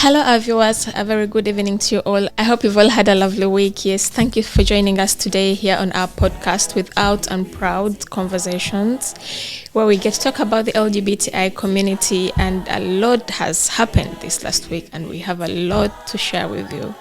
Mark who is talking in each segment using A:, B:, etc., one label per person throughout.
A: Hello, our viewers. A very good evening to you all. I hope you've all had a lovely week. Yes, thank you for joining us today here on our podcast with Out and Proud Conversations, where we get to talk about the LGBTI community. And a lot has happened this last week, and we have a lot to share with you.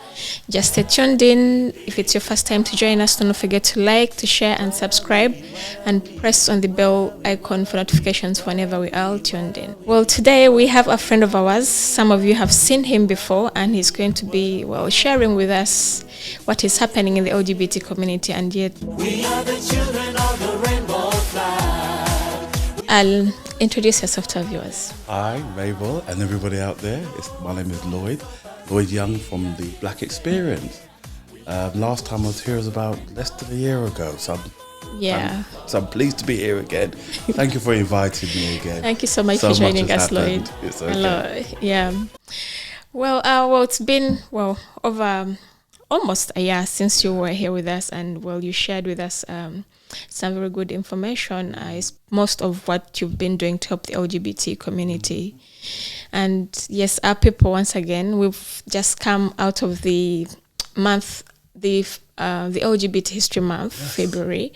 A: Just stay tuned in. If it's your first time to join us, don't forget to like, to share, and subscribe, and press on the bell icon for notifications whenever we are tuned in. Well, today we have a friend of ours. Some of you have seen him before, and he's going to be, sharing with us what is happening in the LGBT community, and yet
B: we are the children of the rainbow flag.
A: I'll introduce yourself to our viewers.
C: Hi, Mabel, and everybody out there. My name is Lloyd Young from the Black Experience. Last time I was here was about less than a year ago, so I'm pleased to be here again. Thank you for inviting me again.
A: Thank you so much for joining us, Lloyd.
C: It's okay.
A: Hello. Yeah. Well, it's been over almost a year since you were here with us, and you shared with us some very good information. Is most of what you've been doing to help the LGBT community. And yes, our people, once again, we've just come out of the month, the LGBT History Month, yes. February,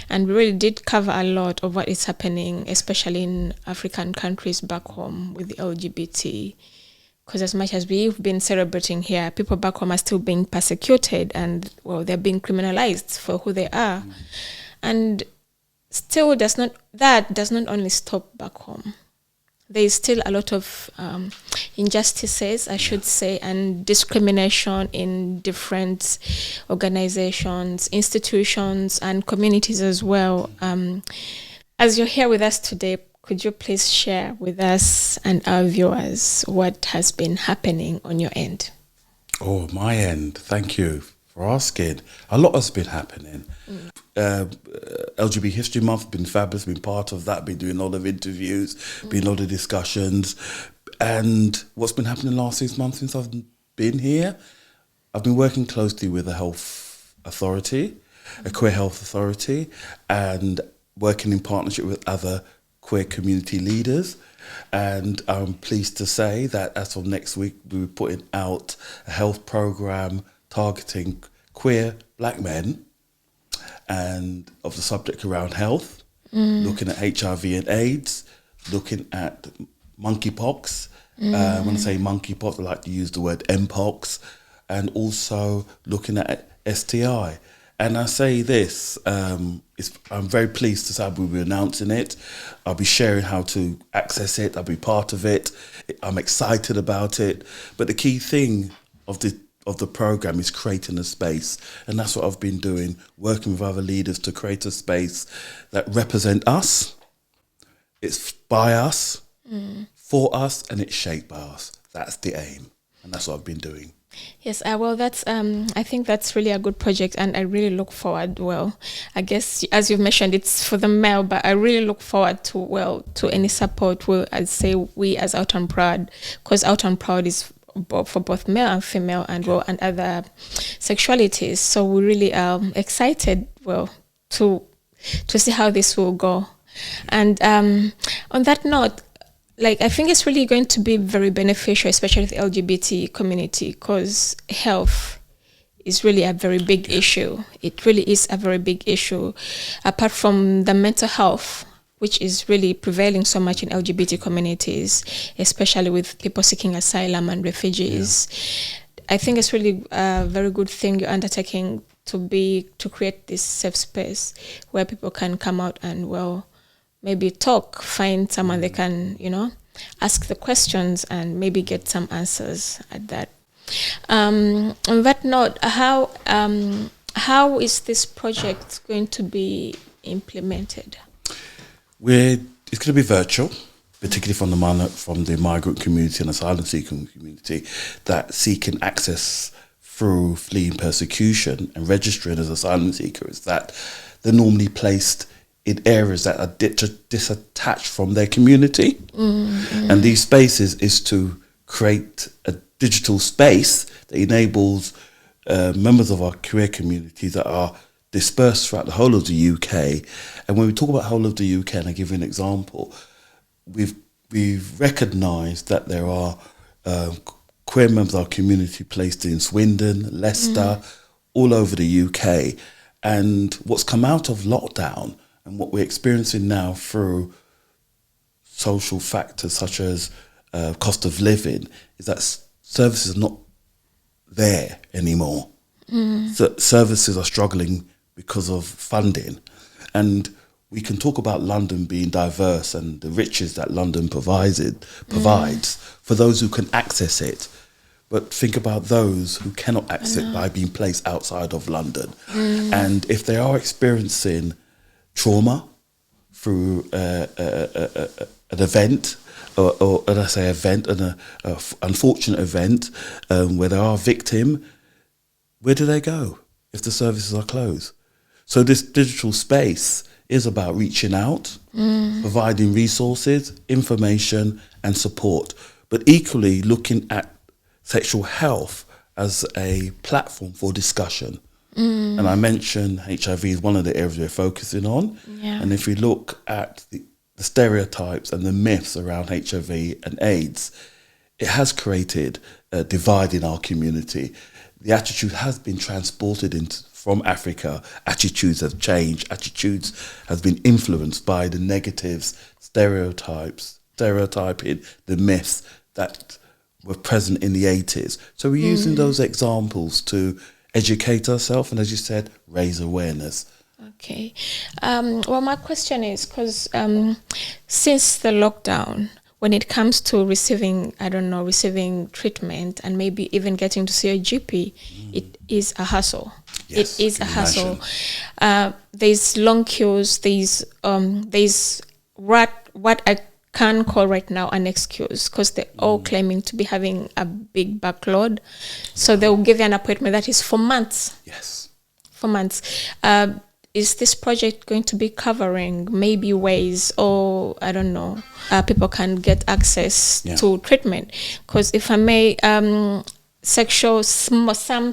A: and we really did cover a lot of what is happening, especially in African countries back home with the LGBT. Because as much as we've been celebrating here, people back home are still being persecuted, and they're being criminalized for who they are. And still does not only stop back home. There is still a lot of injustices, I should say, and discrimination in different organizations, institutions, and communities as well. As you're here with us today, could you please share with us and our viewers what has been happening on your end?
C: Oh, my end. Thank you for asking. A lot has been happening. LGBT History Month, been fabulous, been part of that, been doing a lot of interviews, been a lot of discussions. And what's been happening the last 6 months since I've been here, I've been working closely with a health authority, a queer health authority, and working in partnership with other queer community leaders. And I'm pleased to say that as of next week, we'll be putting out a health program targeting queer black men and of the subject around health, looking at HIV and AIDS, looking at monkeypox. When I say monkeypox, I like to use the word mpox, and also looking at STI. And I say this, I'm very pleased to say we'll be announcing it. I'll be sharing how to access it. I'll be part of it. I'm excited about it. But the key thing of the program is creating a space, and that's what I've been doing, working with other leaders to create a space that represent us. It's by us, for us, and it's shaped by us. That's the aim, and that's what I've been doing.
A: Yes, that's I think that's really a good project, and I really look forward. I guess as you've mentioned, it's for the male, but I really look forward to any support. I'd say we as Out and Proud, because Out and Proud is for both male and female, and other sexualities. So we really are excited to see how this will go. And on that note, I think it's really going to be very beneficial, especially the LGBT community, because health is really a very big issue. It really is a very big issue. Apart from the mental health, which is really prevailing so much in LGBT communities, especially with people seeking asylum and refugees. Yeah. I think it's really a very good thing you're undertaking to create this safe space where people can come out and maybe talk, find someone they can, ask the questions and maybe get some answers at that. On that note, how is this project going to be implemented?
C: It's going to be virtual, particularly from the migrant community and asylum seeking community that seeking access through fleeing persecution and registering as asylum seekers, that they're normally placed in areas that are disattached from their community. And these spaces is to create a digital space that enables members of our queer community that are dispersed throughout the whole of the UK. And when we talk about whole of the UK, and I give you an example, we've recognised that there are queer members of our community placed in Swindon, Leicester, all over the UK. And what's come out of lockdown and what we're experiencing now through social factors such as cost of living is that services are not there anymore. So services are struggling because of funding. And we can talk about London being diverse and the riches that London provides for those who can access it. But think about those who cannot access it by being placed outside of London. And if they are experiencing trauma through an event, or when I say event, an unfortunate event where they are a victim, where do they go if the services are closed? So this digital space is about reaching out, providing resources, information and support, but equally looking at sexual health as a platform for discussion. And I mentioned HIV is one of the areas we're focusing on.
A: Yeah.
C: And if we look at the stereotypes and the myths around HIV and AIDS, it has created a divide in our community. The attitude has been transported from Africa. Attitudes have changed. Attitudes have been influenced by the negatives, stereotyping, the myths that were present in the 80s. So we're using those examples to educate ourselves and, as you said, raise awareness.
A: Okay. Well, my question is, because since the lockdown, when it comes to receiving treatment and maybe even getting to see a GP, it is a hassle.
C: Yes,
A: it is a hassle. There's long queues. There's what I can call right now an excuse, because they're all claiming to be having a big backlog. So they'll give you an appointment that is for months.
C: Yes.
A: For months. Is this project going to be covering maybe ways, or I don't know, people can get access to treatment? Because if I may, some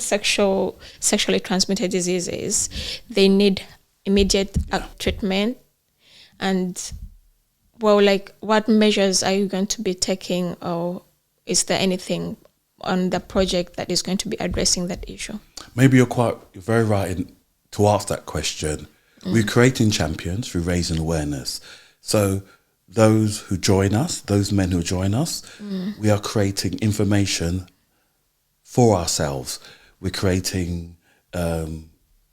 A: sexually transmitted diseases, they need immediate treatment. And well, like, what measures are you going to be taking, or is there anything on the project that is going to be addressing that issue?
C: Maybe you're very right to ask that question. We're creating champions through raising awareness. So those who join us, those men who join us, we are creating information for ourselves. We're creating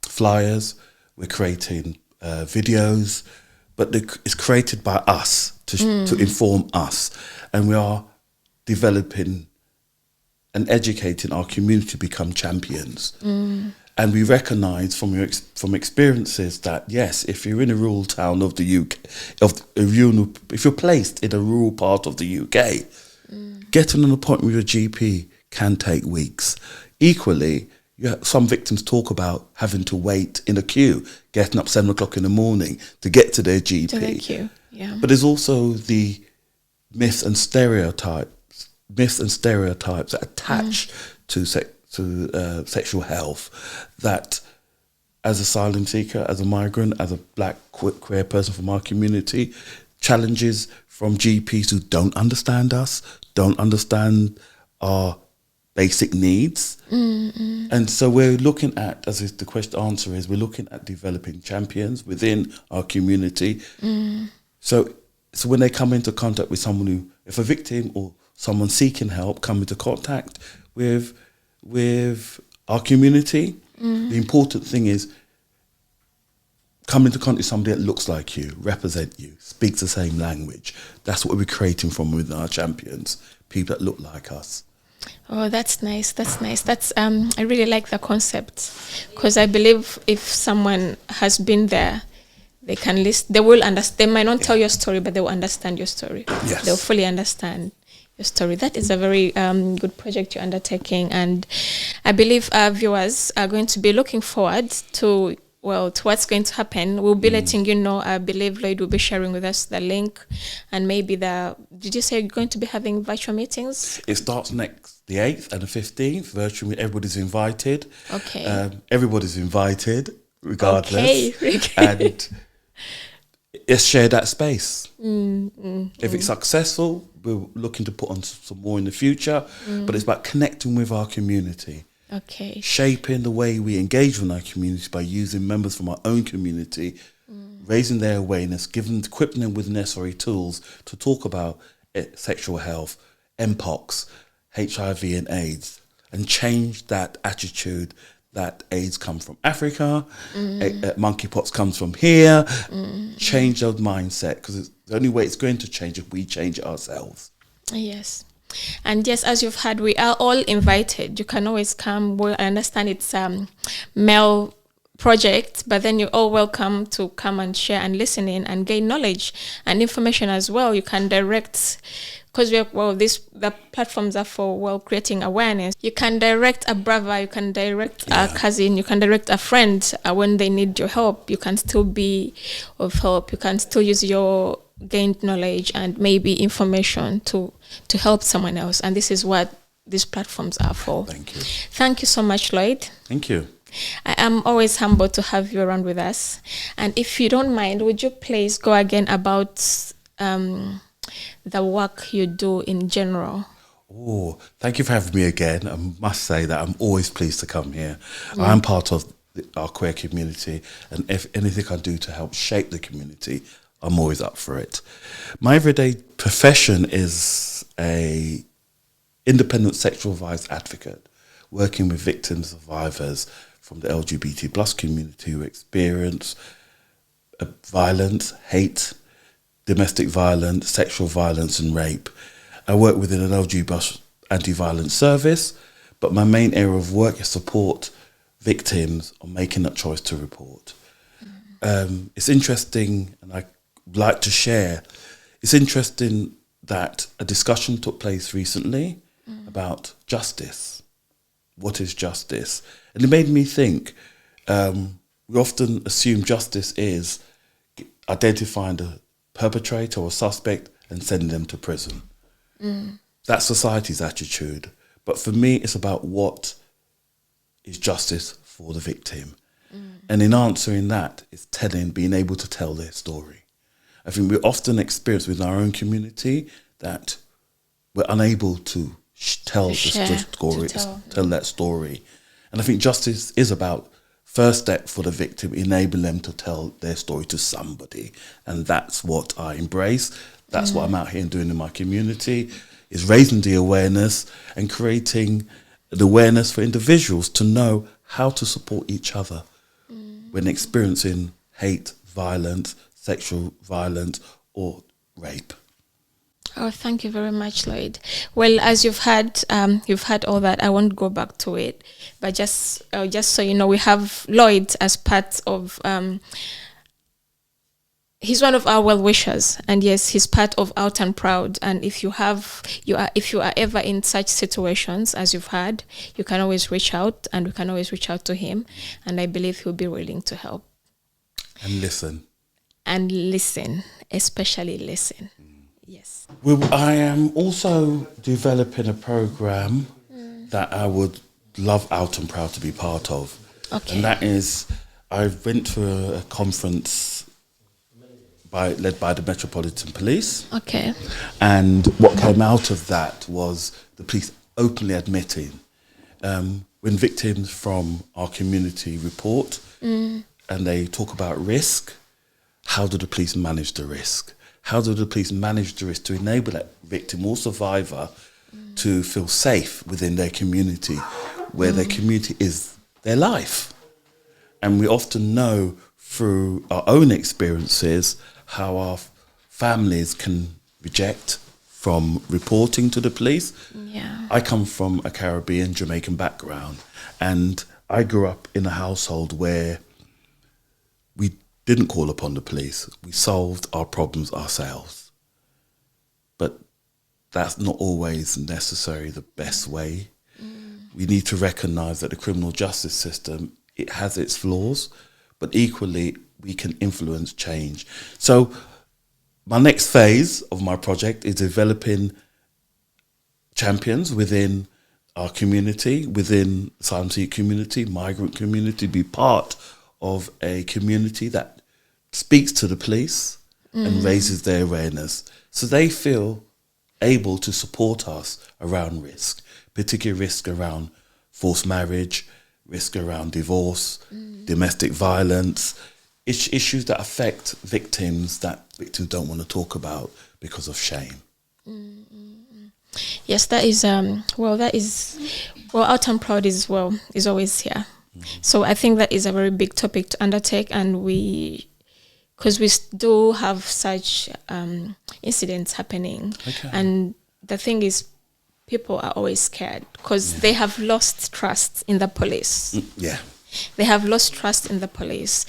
C: flyers, we're creating videos, but it's created by us to inform us. And we are developing and educating our community to become champions. And we recognise from experiences that, yes, if you're in a rural town of the UK, if you're placed in a rural part of the UK, getting an appointment with your GP can take weeks. Equally, some victims talk about having to wait in a queue, getting up 7 o'clock in the morning to get to their GP.
A: To the queue, yeah.
C: But there's also the myths and stereotypes that attach to sexual health, that as an asylum seeker, as a migrant, as a black queer person from our community, challenges from GPs who don't understand us, don't understand our basic needs. And so we're looking at, as is the question answer is, we're looking at developing champions within our community. So when they come into contact with someone who, if a victim or someone seeking help come into contact with our community, the important thing is come into contact with somebody that looks like you, represent you, speaks the same language. That's what we're creating from within our champions, people that look like us.
A: Oh, that's nice. I really like the concept, because I believe if someone has been there, they can listen. They will understand. They might not tell your story, but they will understand your story.
C: Yes.
A: They'll fully understand your story. That is a very good project you're undertaking, and I believe our viewers are going to be looking forward to what's going to happen. We'll be letting you know. I believe Lloyd will be sharing with us the link, and maybe did you say you're going to be having virtual meetings?
C: It starts the 8th and the 15th, virtually. Everybody's invited.
A: Okay.
C: Everybody's invited, regardless.
A: Okay.
C: And let's share that space. If it's successful, we're looking to put on some more in the future, but it's about connecting with our community.
A: Okay.
C: Shaping the way we engage with our community by using members from our own community, raising their awareness, equipping them with necessary tools to talk about sexual health, MPOX, HIV and AIDS, and change that attitude that AIDS comes from Africa, monkeypox comes from here. Change the mindset, because the only way it's going to change if we change it ourselves.
A: Yes. And yes, as you've heard, we are all invited. You can always come. Well, I understand it's male project, but then you're all welcome to come and share and listen in and gain knowledge and information as well. You can direct, because the platforms are for creating awareness. You can direct a brother, you can direct a cousin, you can direct a friend when they need your help. You can still be of help. You can still use your gained knowledge and maybe information to help someone else. And this is what these platforms are for.
C: Thank you.
A: Thank you so much, Lloyd.
C: Thank you.
A: I am always humbled to have you around with us. And if you don't mind, would you please go again about the work you do in general?
C: Oh, thank you for having me again. I must say that I'm always pleased to come here. I'm part of our queer community, and if anything I do to help shape the community, I'm always up for it. My everyday profession is a independent sexual violence advocate, working with victims, survivors from the LGBT plus community who experience violence, hate, domestic violence, sexual violence and rape. I work within an LGBT plus anti-violence service, but my main area of work is support victims on making that choice to report. It's interesting, and I'd like to share, it's interesting that a discussion took place recently about justice. What is justice? And it made me think, we often assume justice is identifying the perpetrator or suspect and sending them to prison. That's society's attitude. But for me, it's about what is justice for the victim. And in answering that, it's being able to tell their story. I think we often experience within our own community that we're unable to tell that story. And I think justice is about first step for the victim, enable them to tell their story to somebody. And that's what I embrace. That's what I'm out here doing in my community, is raising the awareness and creating the awareness for individuals to know how to support each other when experiencing hate, violence, sexual violence or rape.
A: Oh, thank you very much, Lloyd. Well, as you've had all that. I won't go back to it, but just so you know, we have Lloyd as part of. He's one of our well-wishers, and yes, he's part of Out and Proud. And if you are ever in such situations as you've had, you can always reach out, and we can always reach out to him, and I believe he'll be willing to help.
C: And listen.
A: And listen, especially listen. Yes.
C: Well, I am also developing a program that I would love Out and Proud to be part of.
A: Okay.
C: And that is, I went to a conference led by the Metropolitan Police.
A: Okay.
C: And what came out of that was the police openly admitting when victims from our community report and they talk about risk, how do the police manage the risk? How do the police manage the risk to enable that victim or survivor to feel safe within their community, where their community is their life? And we often know through our own experiences how our families can reject from reporting to the police.
A: Yeah.
C: I come from a Caribbean, Jamaican background, and I grew up in a household where we didn't call upon the police. We solved our problems ourselves. But that's not always necessarily the best way. We need to recognise that the criminal justice system, it has its flaws, but equally we can influence change. So my next phase of my project is developing champions within our community, within the asylum seeker community, migrant community, be part of a community that speaks to the police, and raises their awareness. So they feel able to support us around risk, particularly risk around forced marriage, risk around divorce, domestic violence, issues that affect victims that victims don't want to talk about because of shame.
A: Yes, that is Out and Proud is always here. So I think that is a very big topic to undertake, and because we do have such incidents happening, and the thing is, people are always scared because they have lost trust in the police. They have lost trust in the police.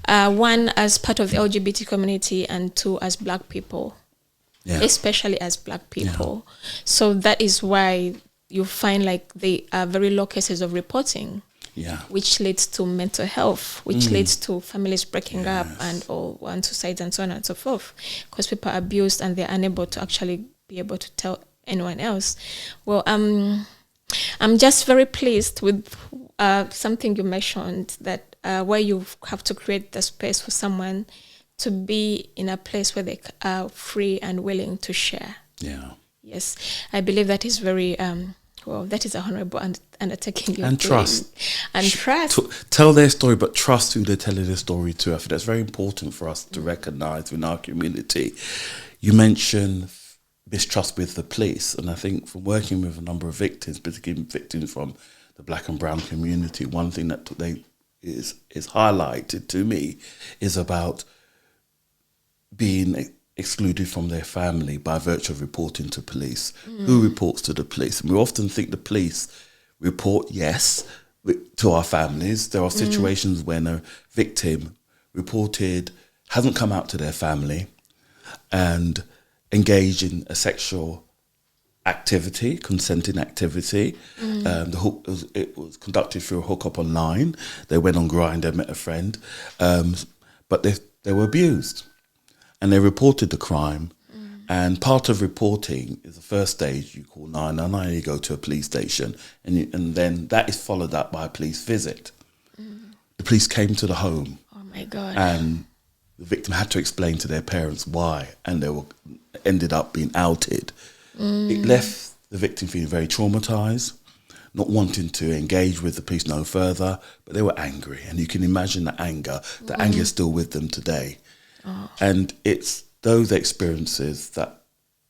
A: One, as part of the LGBT community, and two, as Black people. Especially as Black people. So that is why you find like there are very low cases of reporting, which leads to mental health, which leads to families breaking up and all on suicides and so on and so forth, because people are abused and they're unable to actually be able to tell anyone else. Well, I'm just very pleased with something you mentioned, that where you have to create the space for someone to be in a place where they are free and willing to share. Yes, I believe that is very, that is a honorable undertaking.
C: And trust.
A: And trust.
C: Tell their story, but trust who they're telling their story to. I think that's very important for us to recognise in our community. You mentioned mistrust with the police, and I think from working with a number of victims, particularly victims from the Black and Brown community, one thing that is highlighted to me is about being excluded from their family by virtue of reporting to police. Who reports to the police? And we often think the police report, to our families. There are situations when a victim reported, hasn't come out to their family and engaged in a sexual activity, consenting activity. It was conducted through a hookup online. They went on Grindr, met a friend, but they were abused. And they reported the crime. And part of reporting is the first stage. You call 999, you go to a police station, and then that is followed up by a police visit. The police came to the home.
A: Oh my God.
C: And the victim had to explain to their parents why, and they ended up being outed. It left the victim feeling very traumatized, not wanting to engage with the police no further, but they were angry. And you can imagine the anger. The anger is still with them today. And it's those experiences that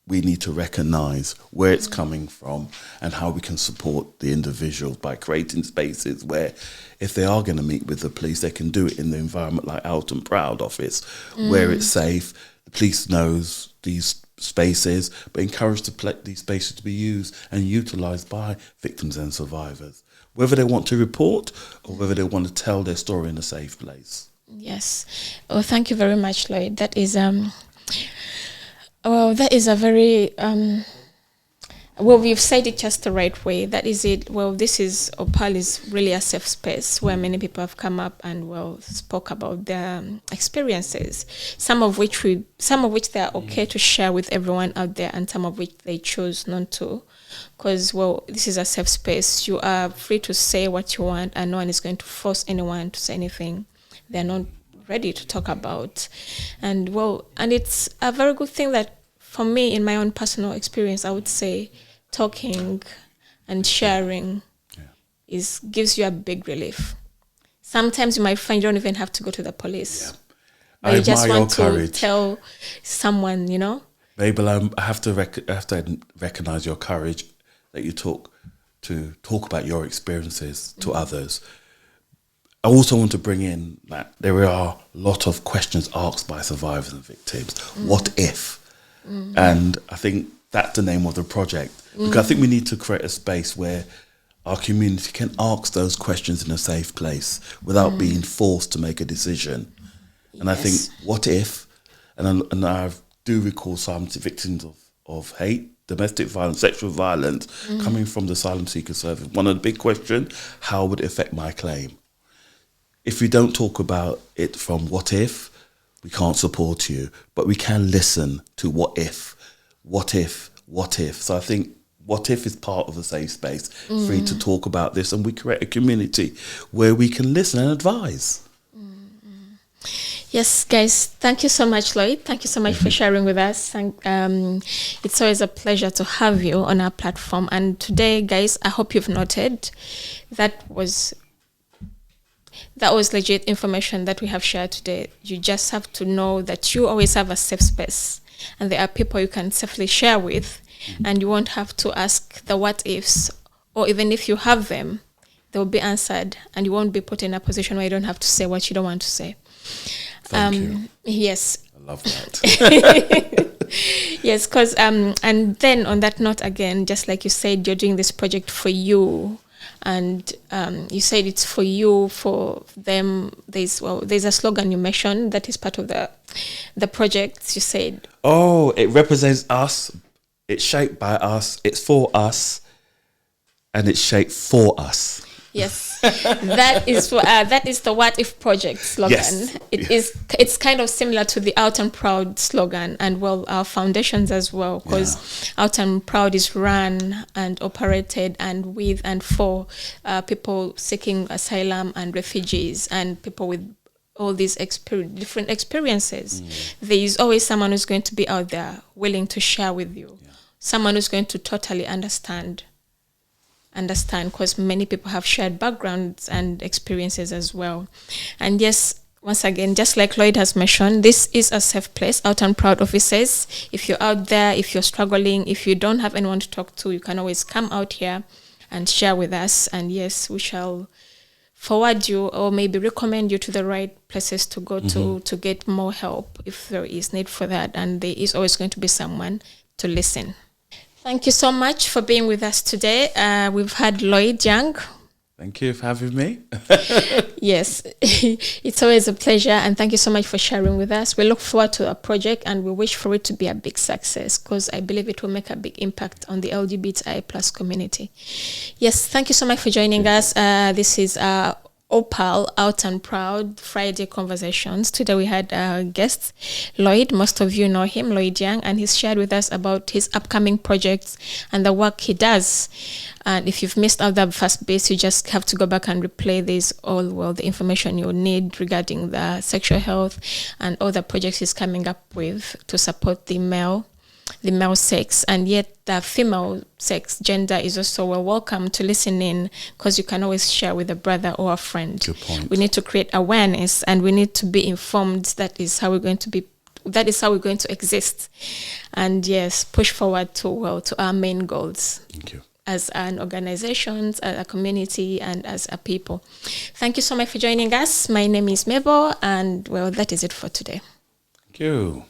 C: we need to recognise where it's coming from and how we can support the individuals by creating spaces where, if they are going to meet with the police, they can do it in the environment like Out and Proud office, where it's safe. The police knows these spaces, but encourage these spaces to be used and utilised by victims and survivors, whether they want to report or whether they want to tell their story in a safe place.
A: Yes. Oh, thank you very much, Lloyd. That is that is a very we've said it just the right way. That is it. Well, this is Opal is really a safe space where many people have come up and spoke about their experiences. Some of which they are okay to share with everyone out there, and some of which they chose not to. Because, this is a safe space. You are free to say what you want, and no one is going to force anyone to say anything they're not ready to talk about. And it's a very good thing that, for me, in my own personal experience, I would say talking and sharing gives you a big relief. Sometimes you might find you don't even have to go to the police. But you just want to tell someone,
C: Mabel, I have to recognise your courage that you took to talk about your experiences to others. I also want to bring in that there are a lot of questions asked by survivors and victims. What if? And I think that's the name of the project. Because I think we need to create a space where our community can ask those questions in a safe place without being forced to make a decision. And I think, what if? And I do recall some victims of hate, domestic violence, sexual violence, coming from the Asylum Seeker Service. One of the big questions, how would it affect my claim? If we don't talk about it from what if, we can't support you, but we can listen to what if. So I think what if is part of a safe space, free to talk about this, and we create a community where we can listen and advise.
A: Yes, guys, thank you so much, Lloyd. Thank you so much for sharing with us. It's always a pleasure to have you on our platform. And today, guys, I hope you've noted that was legit information that we have shared today. You just have to know that you always have a safe space, and there are people you can safely share with, and you won't have to ask the what ifs, or even if you have them, they will be answered, and you won't be put in a position where you don't have to say what you don't want to say.
C: Thank you.
A: Yes.
C: I love that.
A: Yes, because and then on that note again, just like you said, you're doing this project for you, and you said it's for you, for them. There's a slogan you mentioned that is part of the project. You said,
C: Oh, it represents us. It's shaped by us. It's for us, and it's shaped for us.
A: yes, that is the What If Project slogan.
C: Yes.
A: It's kind of similar to the Out and Proud slogan, and well, our foundations as well, because Out and Proud is run and operated and with and for people seeking asylum and refugees and people with all these different experiences. There is always someone who's going to be out there willing to share with you, someone who's going to totally understand, because many people have shared backgrounds and experiences as well. And yes, once again, just like Lloyd has mentioned, this is a safe place. Out and Proud offices. If you're out there, if you're struggling, if you don't have anyone to talk to, you can always come out here and share with us. And yes, we shall forward you or maybe recommend you to the right places to go to get more help if there is need for that. And there is always going to be someone to listen. Thank you so much for being with us today. We've had Lloyd Young.
C: Thank you for having me.
A: Yes, it's always a pleasure, and thank you so much for sharing with us. We look forward to our project, and we wish for it to be a big success, because I believe it will make a big impact on the LGBTI plus community. Yes, thank you so much for joining us. This is Opal Out and Proud Friday Conversations. Today we had guests, Lloyd. Most of you know him, Lloyd Young, and he's shared with us about his upcoming projects and the work he does. And if you've missed out the first bit, you just have to go back and replay the information you need regarding the sexual health and all the projects he's coming up with to support the male sex, and yet the female sex gender is also welcome to listen in, because you can always share with a brother or a friend.
C: Good point.
A: We need to create awareness, and we need to be informed. That is how we're going to exist, and yes, push forward to our main goals.
C: Thank you.
A: As an organization, as a community, and as a people. Thank you so much for joining us. My name is Mabel, and well, that is it for today.
C: Thank you.